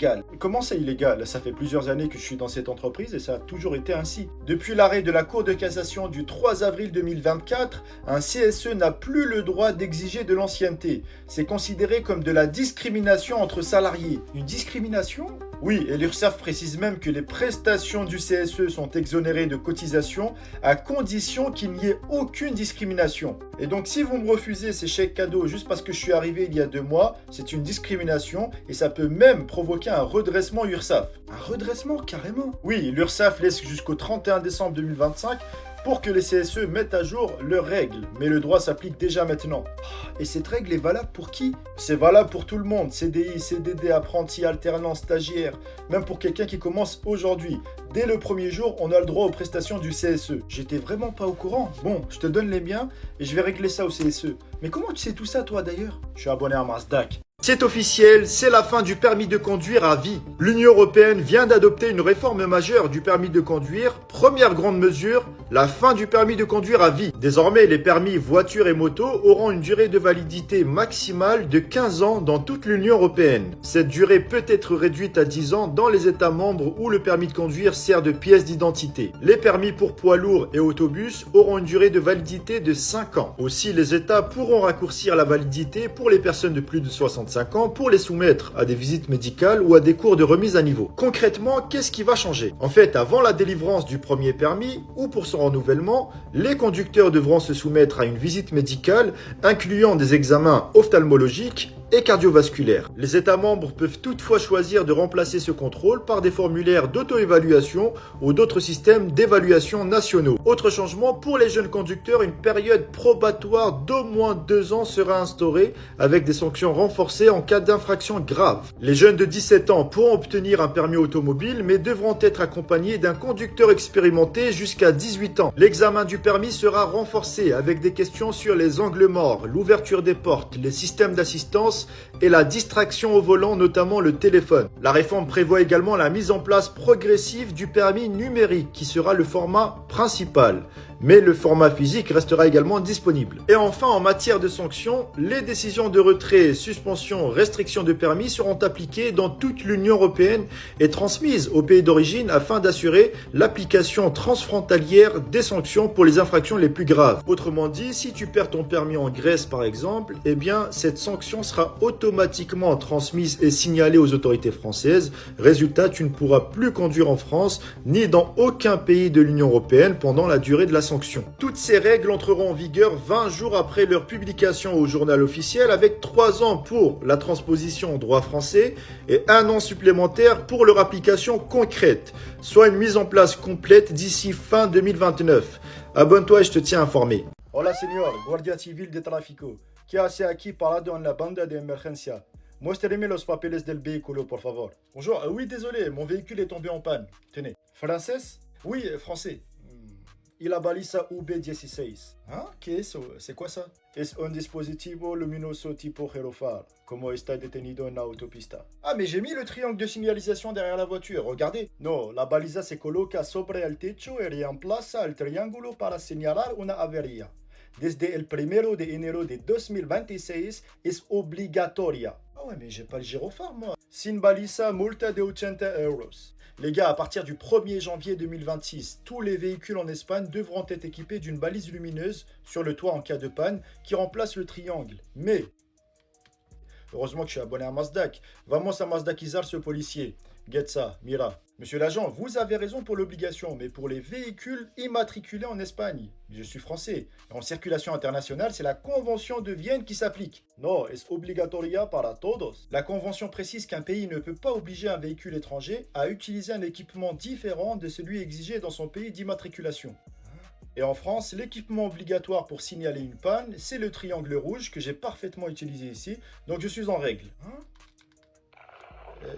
illégal. Comment c'est illégal? Ça fait plusieurs années que je suis dans cette entreprise et ça a toujours été ainsi. Depuis l'arrêt de la Cour de cassation du 3 avril 2024, un CSE n'a plus le droit d'exiger de l'ancienneté. C'est considéré comme de la discrimination entre salariés. Une discrimination? Oui, et l'URSSAF précise même que les prestations du CSE sont exonérées de cotisations à condition qu'il n'y ait aucune discrimination. Et donc si vous me refusez ces chèques cadeaux juste parce que je suis arrivé il y a 2 mois, c'est une discrimination et ça peut même provoquer un redressement URSSAF. Un redressement carrément? Oui, l'URSSAF laisse jusqu'au 31 décembre 2025 pour que les CSE mettent à jour leurs règles, mais le droit s'applique déjà maintenant. Et cette règle est valable pour qui? C'est valable pour tout le monde, CDI, CDD, apprenti, alternant, stagiaire, même pour quelqu'un qui commence aujourd'hui. Dès le premier jour, on a le droit aux prestations du CSE. J'étais vraiment pas au courant. Bon, je te donne les biens et je vais régler ça au CSE. Mais comment tu sais tout ça toi d'ailleurs? Je suis abonné à Masdac. C'est officiel, c'est la fin du permis de conduire à vie. L'Union européenne vient d'adopter une réforme majeure du permis de conduire. Première grande mesure, la fin du permis de conduire à vie. Désormais, les permis voitures et motos auront une durée de validité maximale de 15 ans dans toute l'Union européenne. Cette durée peut être réduite à 10 ans dans les États membres où le permis de conduire sert de pièce d'identité. Les permis pour poids lourds et autobus auront une durée de validité de 5 ans. Aussi, les États pourront raccourcir la validité pour les personnes de plus de 65 ans pour les soumettre à des visites médicales ou à des cours de remise à niveau. Concrètement, qu'est-ce qui va changer? En fait, avant la délivrance du premier permis ou pour son renouvellement, les conducteurs devront se soumettre à une visite médicale incluant des examens ophtalmologiques et cardiovasculaires. Les États membres peuvent toutefois choisir de remplacer ce contrôle par des formulaires d'auto-évaluation ou d'autres systèmes d'évaluation nationaux. Autre changement, pour les jeunes conducteurs, une période probatoire d'au moins 2 ans sera instaurée avec des sanctions renforcées en cas d'infraction grave. Les jeunes de 17 ans pourront obtenir un permis automobile mais devront être accompagnés d'un conducteur expérimenté jusqu'à 18 ans. L'examen du permis sera renforcé avec des questions sur les angles morts, l'ouverture des portes, les systèmes d'assistance et la distraction au volant, notamment le téléphone. La réforme prévoit également la mise en place progressive du permis numérique qui sera le format principal. Mais le format physique restera également disponible. Et enfin, en matière de sanctions, les décisions de retrait, suspension, restriction de permis seront appliquées dans toute l'Union européenne et transmises au pays d'origine afin d'assurer l'application transfrontalière des sanctions pour les infractions les plus graves. Autrement dit, si tu perds ton permis en Grèce par exemple, eh bien cette sanction sera automatiquement transmise et signalée aux autorités françaises. Résultat, tu ne pourras plus conduire en France ni dans aucun pays de l'Union européenne pendant la durée de la sanction. Toutes ces règles entreront en vigueur 20 jours après leur publication au journal officiel avec 3 ans pour la transposition au droit français et 1 an supplémentaire pour leur application concrète, soit une mise en place complète d'ici fin 2029. Abonne-toi et je te tiens informé. Hola señor, Guardia Civil de Tráfico. ¿Qué hace aquí parado en la banda de emergencia? Muéstreme los papeles del vehículo, por favor. Bonjour, oui, désolé, mon véhicule est tombé en panne. Tenez. Française? Oui, français. Y la baliza UB16. Hein? ¿Qué es eso? C'est quoi ça? Es un dispositivo luminoso tipo gyrophare, como está detenido en la autopista. Ah, mais j'ai mis le triangle de signalisation derrière la voiture, regardez. No, la baliza se coloca sobre el techo y reemplaza el triángulo para señalar una avería. Desde el 1 de enero de 2026 es obligatoria. Ah ouais, mais j'ai pas le gyrophare, moi. Sin baliza, multa de 80 euros. Les gars, à partir du 1er janvier 2026, tous les véhicules en Espagne devront être équipés d'une balise lumineuse sur le toit en cas de panne qui remplace le triangle. Mais, heureusement que je suis abonné à Masdac. Vamos a Masdacizar ce policier. Get ça, mira. Monsieur l'agent, vous avez raison pour l'obligation, mais pour les véhicules immatriculés en Espagne. Je suis français. En circulation internationale, c'est la Convention de Vienne qui s'applique. No, es obligatoria para todos. La Convention précise qu'un pays ne peut pas obliger un véhicule étranger à utiliser un équipement différent de celui exigé dans son pays d'immatriculation. Et en France, l'équipement obligatoire pour signaler une panne, c'est le triangle rouge que j'ai parfaitement utilisé ici, donc je suis en règle.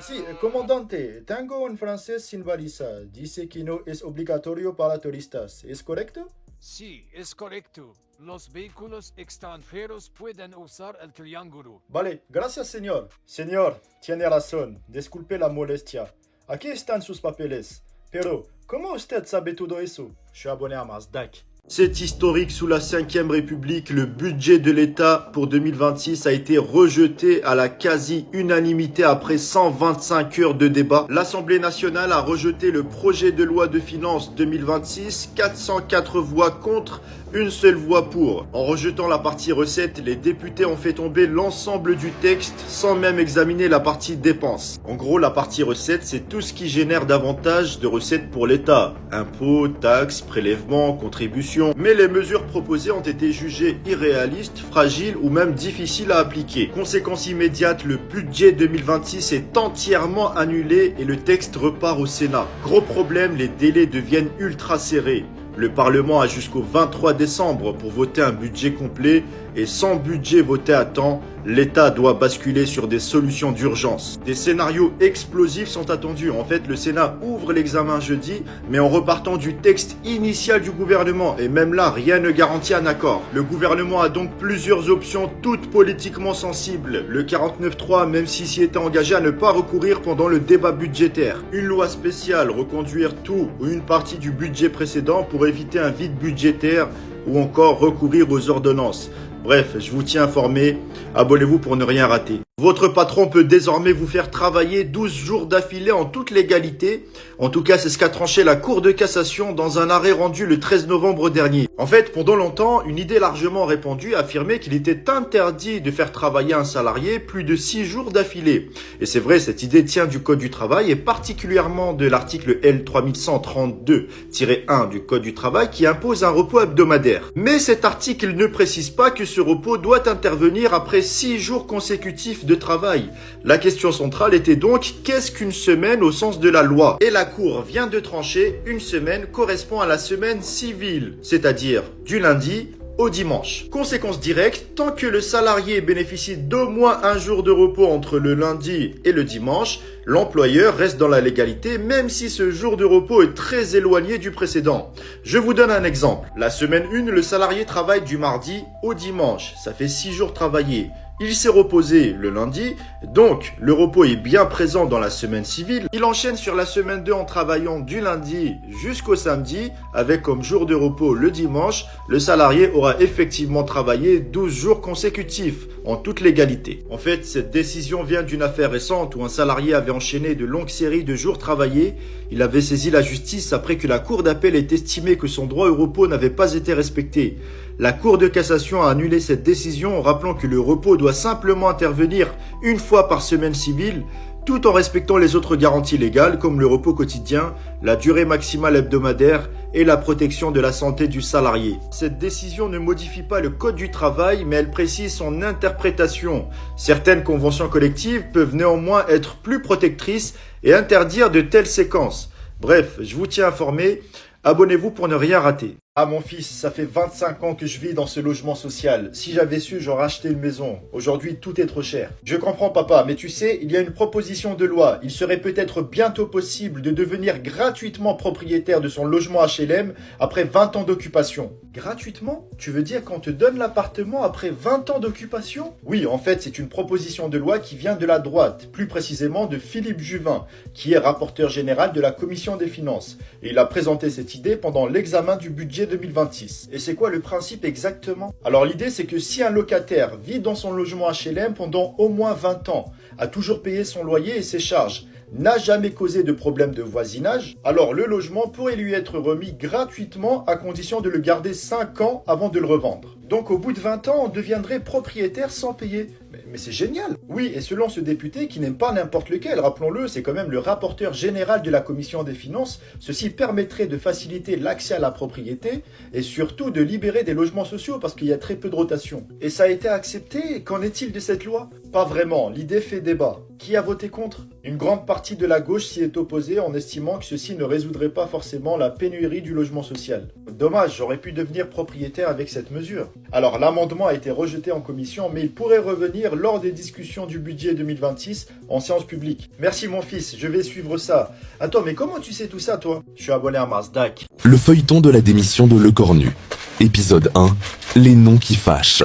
Si, comandante, tengo un francés sin baliza. Dice que no es obligatorio para turistas. ¿Es correcto? Sí, es correcto. Los vehículos extranjeros pueden usar el triángulo. Vale, gracias, señor. Señor, tiene razón. Disculpe la molestia. Aquí están sus papeles. Pero, ¿cómo usted sabe todo eso? Je suis abonné à Masdac. C'est historique, sous la 5e République, le budget de l'État pour 2026 a été rejeté à la quasi-unanimité après 125 heures de débat. L'Assemblée nationale a rejeté le projet de loi de finances 2026, 404 voix contre, une seule voix pour. En rejetant la partie recettes, les députés ont fait tomber l'ensemble du texte sans même examiner la partie dépenses. En gros, la partie recettes, c'est tout ce qui génère davantage de recettes pour l'État. Impôts, taxes, prélèvements, contributions. Mais les mesures proposées ont été jugées irréalistes, fragiles ou même difficiles à appliquer. Conséquence immédiate, le budget 2026 est entièrement annulé et le texte repart au Sénat. Gros problème, les délais deviennent ultra serrés. Le Parlement a jusqu'au 23 décembre pour voter un budget complet et sans budget voté à temps, l'État doit basculer sur des solutions d'urgence. Des scénarios explosifs sont attendus. En fait, le Sénat ouvre l'examen jeudi, mais en repartant du texte initial du gouvernement. Et même là, rien ne garantit un accord. Le gouvernement a donc plusieurs options, toutes politiquement sensibles. Le 49.3, même s'il s'y était engagé à ne pas recourir pendant le débat budgétaire. Une loi spéciale, reconduire tout ou une partie du budget précédent pour éviter un vide budgétaire ou encore recourir aux ordonnances. Bref, je vous tiens informé, abonnez-vous pour ne rien rater. Votre patron peut désormais vous faire travailler 12 jours d'affilée en toute légalité. En tout cas, c'est ce qu'a tranché la Cour de cassation dans un arrêt rendu le 13 novembre dernier. En fait, pendant longtemps, une idée largement répandue affirmait qu'il était interdit de faire travailler un salarié plus de 6 jours d'affilée. Et c'est vrai, cette idée tient du Code du travail et particulièrement de l'article L3132-1 du Code du travail qui impose un repos hebdomadaire. Mais cet article ne précise pas que ce repos doit intervenir après 6 jours consécutifs de travail. La question centrale était donc, qu'est-ce qu'une semaine au sens de la loi? Et la Cour vient de trancher, une semaine correspond à la semaine civile, c'est-à-dire du lundi au dimanche. Conséquence directe, tant que le salarié bénéficie d'au moins un jour de repos entre le lundi et le dimanche, l'employeur reste dans la légalité même si ce jour de repos est très éloigné du précédent. Je vous donne un exemple. La semaine 1, le salarié travaille du mardi au dimanche. Ça fait 6 jours travaillés. Il s'est reposé le lundi, donc le repos est bien présent dans la semaine civile. Il enchaîne sur la semaine 2 en travaillant du lundi jusqu'au samedi, avec comme jour de repos le dimanche. Le salarié aura effectivement travaillé 12 jours consécutifs, en toute légalité. En fait, cette décision vient d'une affaire récente où un salarié avait enchaîné de longues séries de jours travaillés. Il avait saisi la justice après que la Cour d'appel ait estimé que son droit au repos n'avait pas été respecté. La Cour de cassation a annulé cette décision en rappelant que le repos doit simplement intervenir une fois par semaine civile, tout en respectant les autres garanties légales comme le repos quotidien, la durée maximale hebdomadaire et la protection de la santé du salarié. Cette décision ne modifie pas le Code du travail, mais elle précise son interprétation. Certaines conventions collectives peuvent néanmoins être plus protectrices et interdire de telles séquences. Bref, je vous tiens informé, abonnez-vous pour ne rien rater. Ah mon fils, ça fait 25 ans que je vis dans ce logement social. Si j'avais su, j'aurais acheté une maison. Aujourd'hui, tout est trop cher. Je comprends papa, mais tu sais, il y a une proposition de loi. Il serait peut-être bientôt possible de devenir gratuitement propriétaire de son logement HLM après 20 ans d'occupation. Gratuitement? Tu veux dire qu'on te donne l'appartement après 20 ans d'occupation? Oui, en fait, c'est une proposition de loi qui vient de la droite, plus précisément de Philippe Juvin, qui est rapporteur général de la Commission des finances. Et il a présenté cette idée pendant l'examen du budget 2026. Et c'est quoi le principe exactement? Alors l'idée c'est que si un locataire vit dans son logement HLM pendant au moins 20 ans, a toujours payé son loyer et ses charges, n'a jamais causé de problème de voisinage, alors le logement pourrait lui être remis gratuitement à condition de le garder 5 ans avant de le revendre. Donc au bout de 20 ans, on deviendrait propriétaire sans payer. Mais c'est génial! Oui, et selon ce député qui n'aime pas n'importe lequel, rappelons-le, c'est quand même le rapporteur général de la Commission des finances, ceci permettrait de faciliter l'accès à la propriété et surtout de libérer des logements sociaux parce qu'il y a très peu de rotation. Et ça a été accepté, qu'en est-il de cette loi? Pas vraiment, l'idée fait débat. Qui a voté contre? Une grande partie de la gauche s'y est opposée en estimant que ceci ne résoudrait pas forcément la pénurie du logement social. Dommage, j'aurais pu devenir propriétaire avec cette mesure. Alors l'amendement a été rejeté en commission, mais il pourrait revenir lors des discussions du budget 2026 en séance publique. Merci mon fils, je vais suivre ça. Attends, mais comment tu sais tout ça toi? Je suis abonné à Marsdac. Le feuilleton de la démission de Lecornu. Épisode 1. Les noms qui fâchent.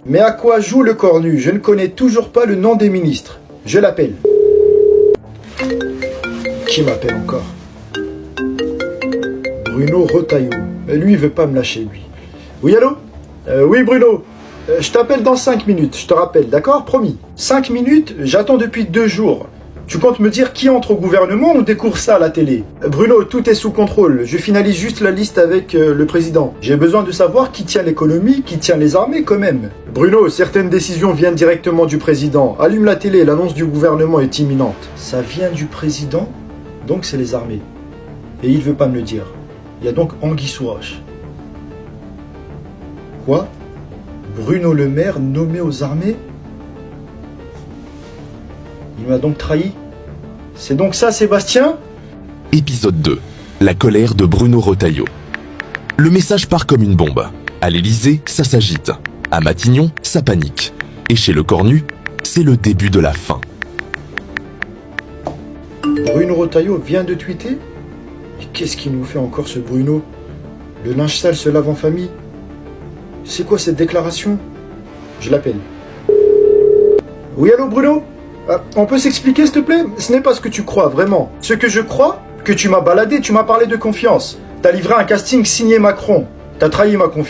Mais à quoi joue Lecornu? Je ne connais toujours pas le nom des ministres. Je l'appelle. Qui m'appelle encore? Bruno Retailleau. Mais lui, il veut pas me lâcher, lui. Oui, allô? Oui, Bruno. Je t'appelle dans 5 minutes, je te rappelle, d'accord? Promis. 5 minutes, j'attends depuis 2 jours. Tu comptes me dire qui entre au gouvernement ou découvre ça à la télé? Bruno, tout est sous contrôle. Je finalise juste la liste avec le président. J'ai besoin de savoir qui tient l'économie, qui tient les armées quand même. Bruno, certaines décisions viennent directement du président. Allume la télé, l'annonce du gouvernement est imminente. Ça vient du président, donc c'est les armées. Et il veut pas me le dire. Il y a donc anguille sous roche. Quoi? Bruno Le Maire nommé aux armées? Il m'a donc trahi? C'est donc ça, Sébastien? Épisode 2. La colère de Bruno Retailleau. Le message part comme une bombe. À l'Élysée, ça s'agite. À Matignon, ça panique. Et chez Le Cornu, c'est le début de la fin. Bruno Retailleau vient de tweeter? Et qu'est-ce qu'il nous fait encore ce Bruno? Le linge sale se lave en famille? C'est quoi cette déclaration? Je l'appelle. Oui, allô Bruno? On peut s'expliquer s'il te plaît? Ce n'est pas ce que tu crois, vraiment. Ce que je crois, que tu m'as baladé, tu m'as parlé de confiance. T'as livré un casting signé Macron. T'as trahi ma confiance.